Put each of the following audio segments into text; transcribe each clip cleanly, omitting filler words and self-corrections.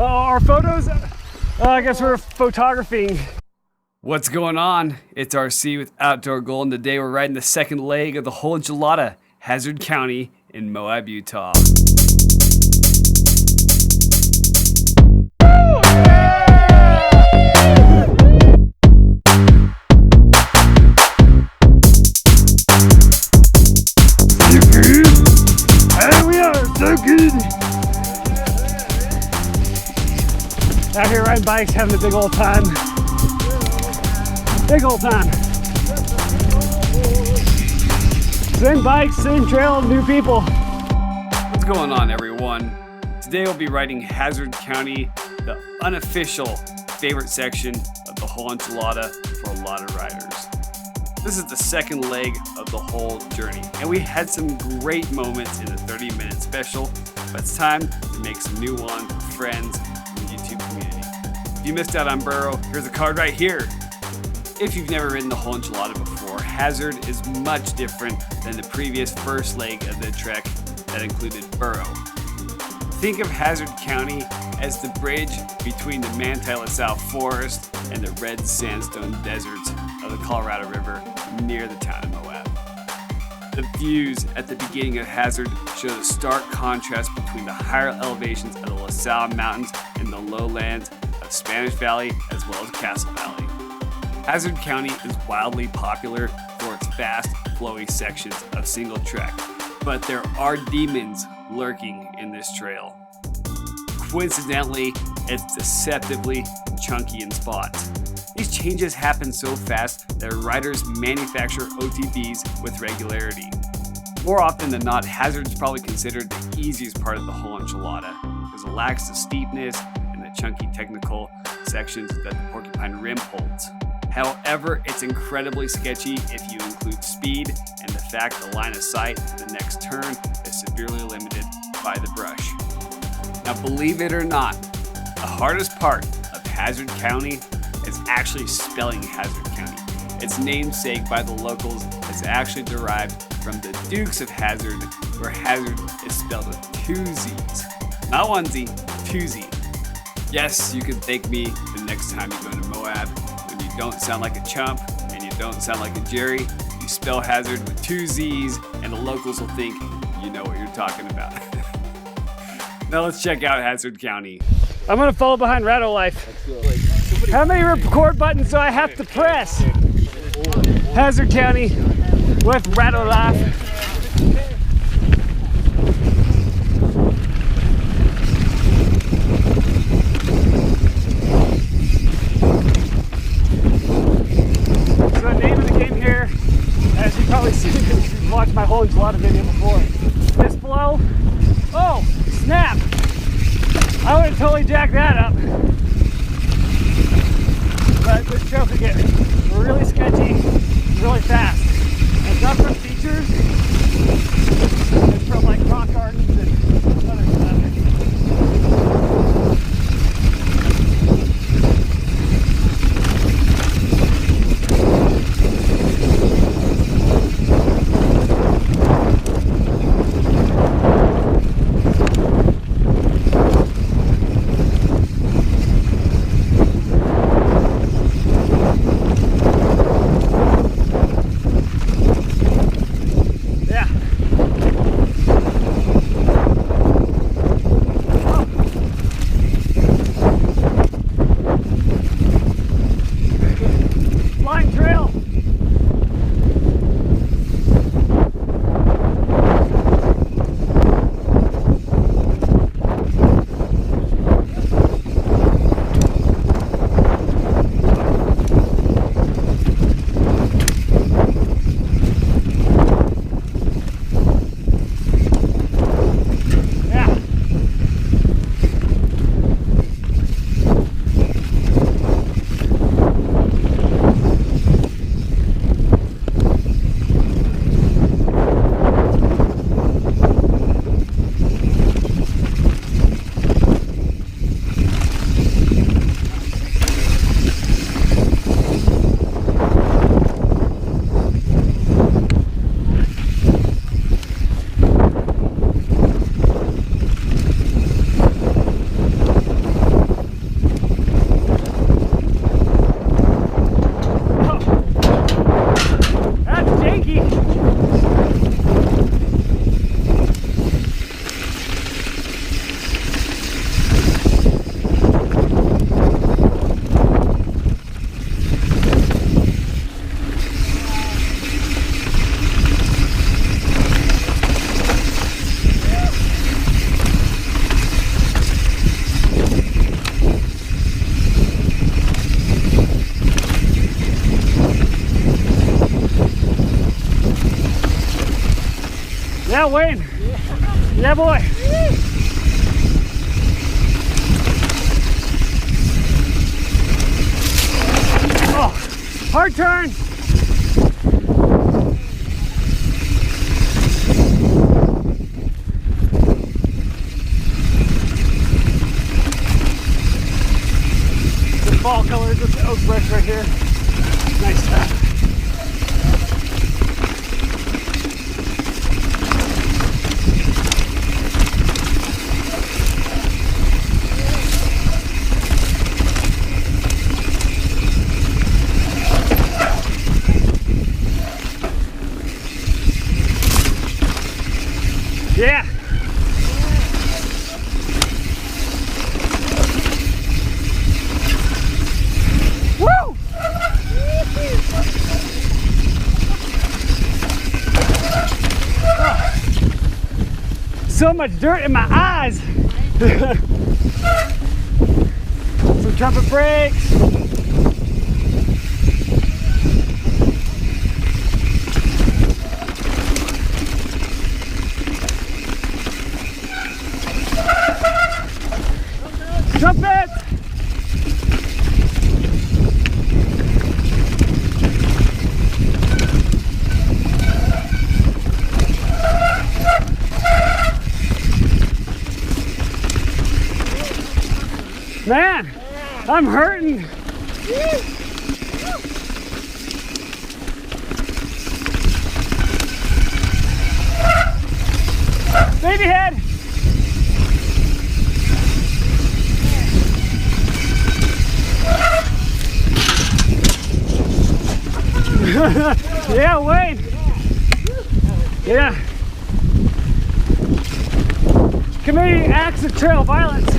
Our photos? I guess we're photographing. What's going on? It's RC with Outdoor Gold, and today we're riding the second leg of the Whole Enchilada, Hazzard County in Moab, Utah. Out here riding bikes, having a big old time. Big old time. Same bikes, same trail, new people. What's going on, everyone? Today we'll be riding Hazzard County, the unofficial favorite section of the Whole Enchilada for a lot of riders. This is the second leg of the whole journey, and we had some great moments in the 30-minute special, but it's time to make some new ones with friends in the YouTube community. If you missed out on Burro, here's a card right here. If you've never ridden the Whole Enchilada before, Hazzard is much different than the previous first leg of the trek that included Burro. Think of Hazzard County as the bridge between the Manti-La-Sal forest and the red sandstone deserts of the Colorado River near the town of Moab. The views at the beginning of Hazzard show the stark contrast between the higher elevations of the La Salle Mountains and the lowlands of Spanish Valley as well as Castle Valley. Hazzard County is wildly popular for its fast, flowy sections of single track, but there are demons lurking in this trail. Coincidentally, it's deceptively chunky in spots. These changes happen so fast that riders manufacture OTBs with regularity. More often than not, Hazzard is probably considered the easiest part of the Whole Enchilada because it lacks the steepness and the chunky technical sections that the Porcupine Rim holds. However, it's incredibly sketchy if you include speed and the fact the line of sight to the next turn is severely limited by the brush. Now, believe it or not, the hardest part of Hazzard County is actually spelling Hazzard County. Its namesake by the locals is actually derived from the Dukes of Hazzard, where Hazzard is spelled with two Z's. Not one Z, two Z. Yes, you can thank me the next time you go to Moab. When you don't sound like a chump and you don't sound like a Jerry, you spell Hazzard with two Z's and the locals will think you know what you're talking about. Now let's check out Hazzard County. I'm gonna follow behind Rado life. How many record buttons do I have to press? Hazzard County with Rado life. So the name of the game here, as you probably seen because you've watched my Whole Enchilada video before. This flow, oh snap! I would have totally jacked that up. But this trail could get really sketchy, really fast. And it's not from features, it's from like rock gardens and other stuff. Yeah, Wayne. Yeah, boy. Oh, hard turn. The fall colors with the oak brush right here. Nice stuff. Yeah. Woo! Oh. So much dirt in my eyes. Some trumpet brakes. Trumpet! Man, I'm hurting. Baby head. Yeah, Wade. Yeah. Community acts of trail violence.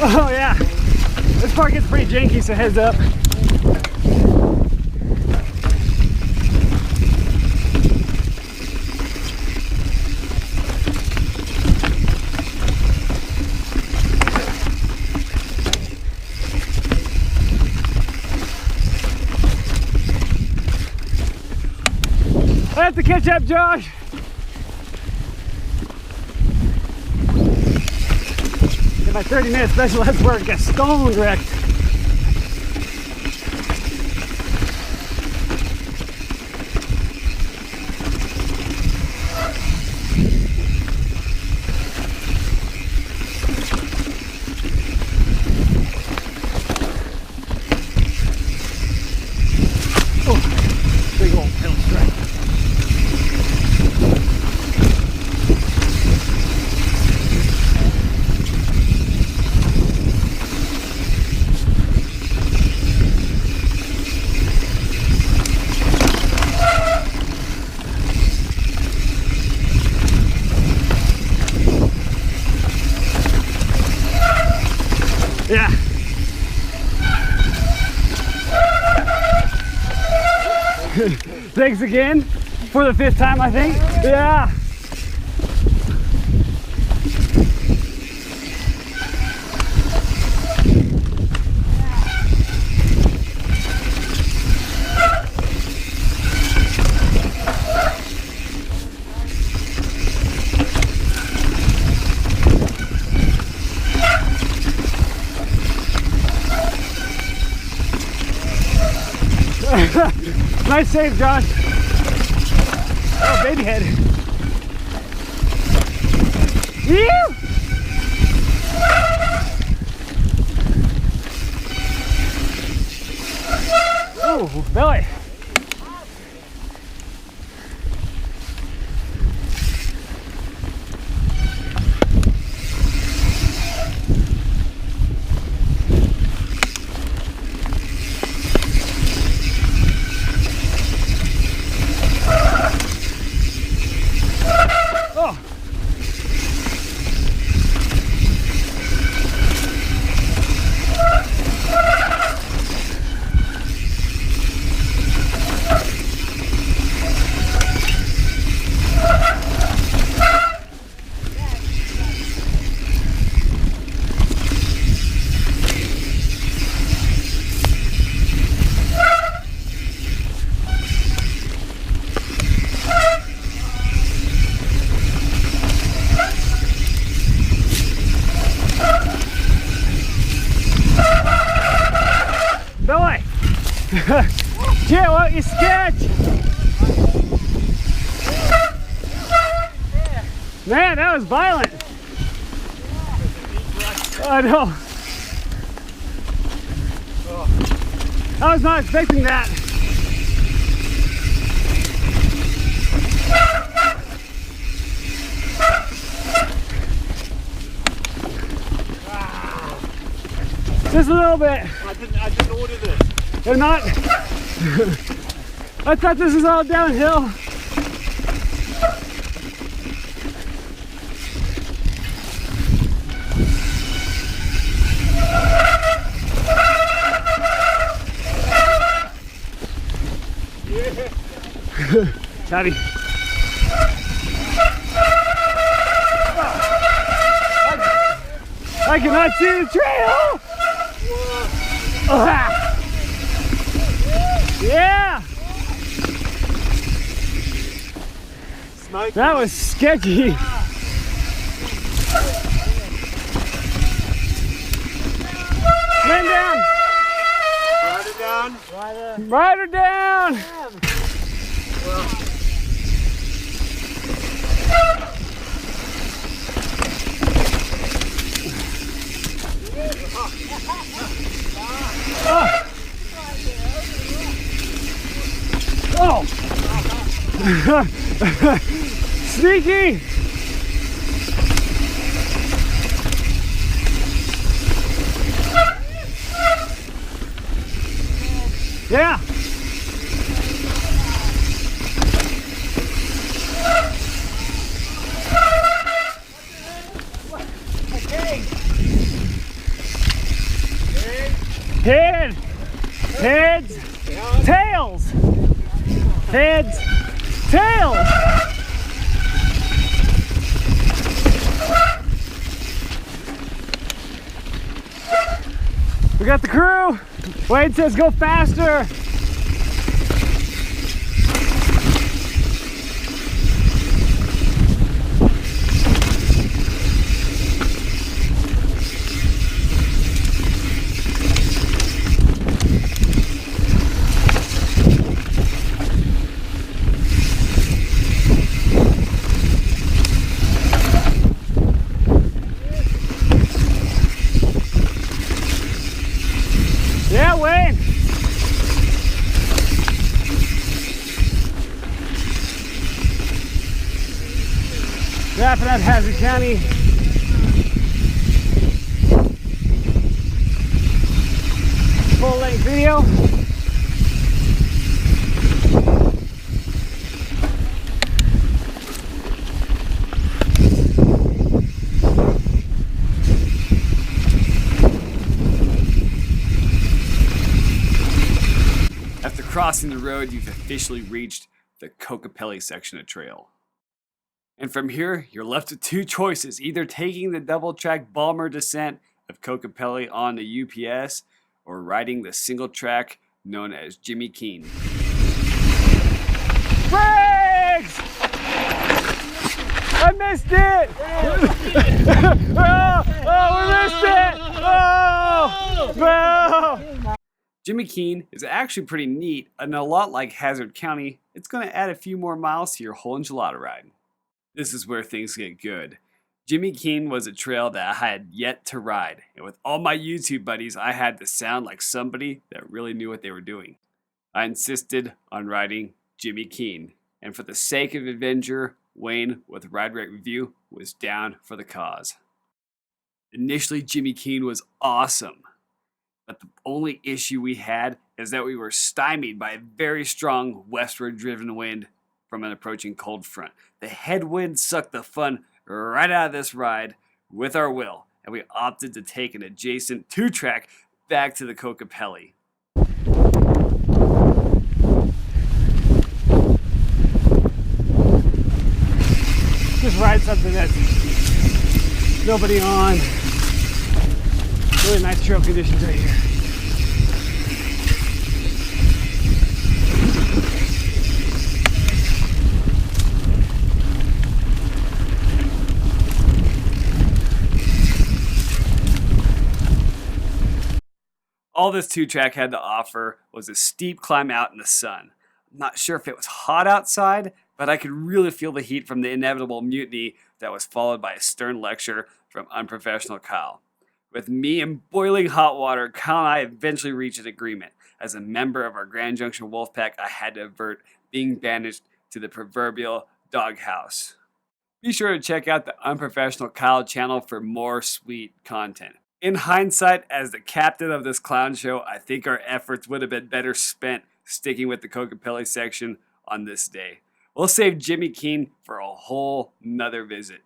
Oh yeah. This part gets pretty janky, so heads up. I have to catch up, Josh. In my 30-minute specialized work, got stone wrecked. Oh, big old hill strike. Yeah. Thanks again for the 5th time, I think. Yeah. Nice save, Josh. Oh, baby head. Ew! Oh, belly. Yeah, why don't you sketch? Man, that was violent. I know. I was not expecting that. Just a little bit. I didn't order this. They're not. I thought this was all downhill. Howdy. I cannot see the trail. Yeah. Smoke. That was sketchy. Man down. Write it down. Ride her down. Oh. Sneaky. Yeah. Head, heads, tails, heads, tails. We got the crew. Wade says go faster. Yeah, Wayne. Wrapping up Hazzard County. Full-length video. After crossing the road, you've officially reached the Kokopelli section of trail. And from here, you're left with two choices, either taking the double-track bomber descent of Kokopelli on the UPS or riding the single track known as Jimmy Keene. Brakes! I missed it! Oh, we missed it! Oh! No! Jimmy Keene is actually pretty neat, and a lot like Hazzard County, it's going to add a few more miles to your whole enchilada ride. This is where things get good. Jimmy Keene was a trail that I had yet to ride, and with all my YouTube buddies, I had to sound like somebody that really knew what they were doing. I insisted on riding Jimmy Keene, and for the sake of adventure, Wayne with Ride Rate Review was down for the cause. Initially, Jimmy Keene was awesome, but the only issue we had is that we were stymied by a very strong westward driven wind from an approaching cold front. The headwind sucked the fun right out of this ride with our will, and we opted to take an adjacent 2-track back to the Kokopelli. Just ride something that's nobody on. Really nice trail conditions right here. All this 2-track had to offer was a steep climb out in the sun. I'm not sure if it was hot outside, but I could really feel the heat from the inevitable mutiny that was followed by a stern lecture from Unprofessional Kyle. With me in boiling hot water, Kyle and I eventually reached an agreement. As a member of our Grand Junction Wolfpack, I had to avert being banished to the proverbial doghouse. Be sure to check out the Unprofessional Kyle channel for more sweet content. In hindsight, as the captain of this clown show, I think our efforts would have been better spent sticking with the Kokopelli section on this day. We'll save Jimmy Keene for a whole nother visit.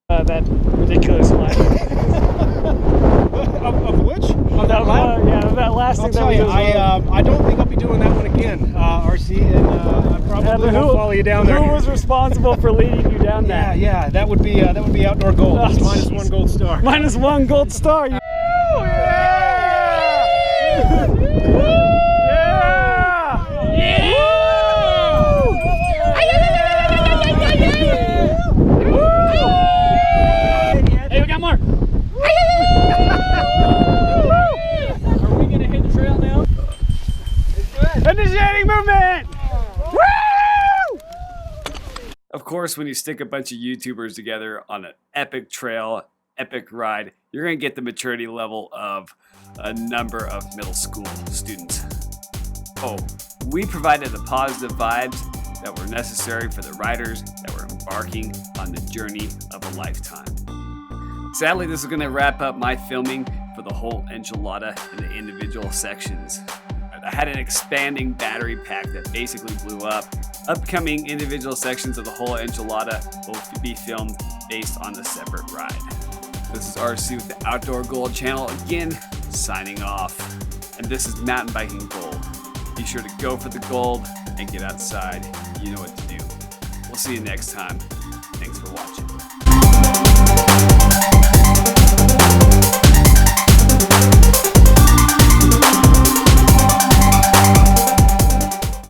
That ridiculous line. Of which? Of that line? Yeah, that last I'll thing tell that you, was I don't think I'll be doing that one again, RC, and I probably won't follow you down there. Who was responsible for leading you down there? Yeah, that would be outdoor gold. Oh, Minus 1 gold star. Minus 1 gold star. Yeah! Hey, we got more. Are we gonna hit the trail now? Initiating movement! Woo! Of course, when you stick a bunch of YouTubers together on an epic trail, epic ride, you're going to get the maturity level of a number of middle school students. Oh, we provided the positive vibes that were necessary for the riders that were embarking on the journey of a lifetime. Sadly, this is going to wrap up my filming for the whole enchilada in the individual sections. I had an expanding battery pack that basically blew up. Upcoming individual sections of the whole enchilada will be filmed based on a separate ride. This is RC with the Outdoor Gold channel again, signing off. And this is Mountain Biking Gold. Be sure to go for the gold and get outside. You know what to do. We'll see you next time.